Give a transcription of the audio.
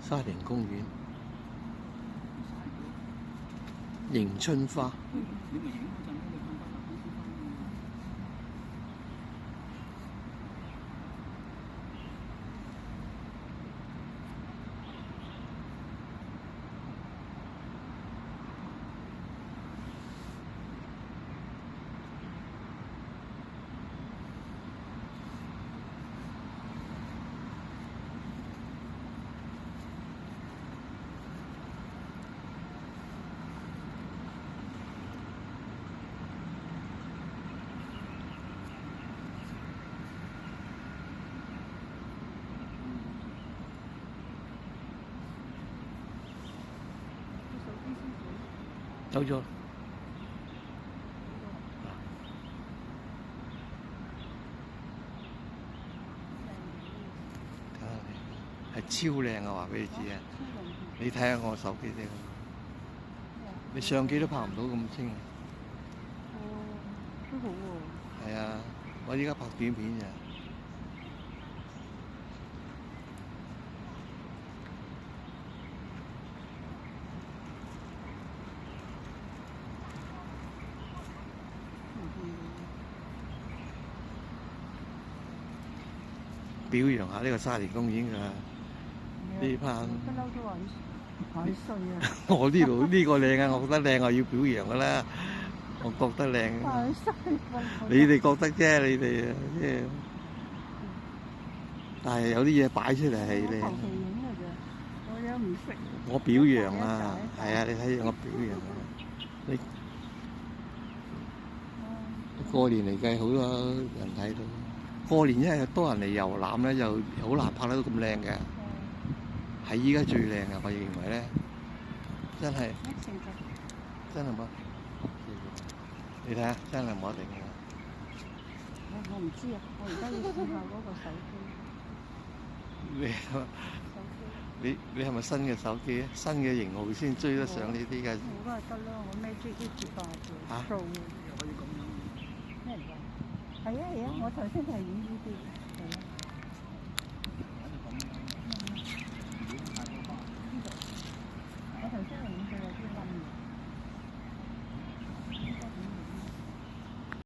沙田公園迎春花。你咪影嗰陣咧，你瞓翻落公司翻嘅。走咗。係超靚啊！話俾你知啊！你睇下我手機先，你相機都拍唔到咁清。都好喎。係啊，我依家拍短片咋。表揚下呢個沙田公園㗎，呢班不嬲都話海衰啊！我呢度呢個靚啊，我覺得靚啊，要表揚㗎啦，我覺得靚。海衰你哋覺得啫，你哋啊，即係，但係有啲嘢擺出嚟係靚。我求其影㗎咋，我又唔識。我表揚啊，係啊，你睇我表揚啊，你過年嚟計好多人睇到。過年因為多人嚟遊覽咧，就好難拍得到咁靚嘅。係依家最靚嘅，我認為咧，真係真係冇。你睇下，真係冇得頂嘅。我唔知啊，我而家要試下嗰個手機。你係咪新嘅手機啊？新嘅型號先追得上呢啲嘅。我梗係得啦，我孭住128嘅。嚇？做嘅。又可以咁樣。咩嚟㗎？係啊係啊，我頭先係影呢啲。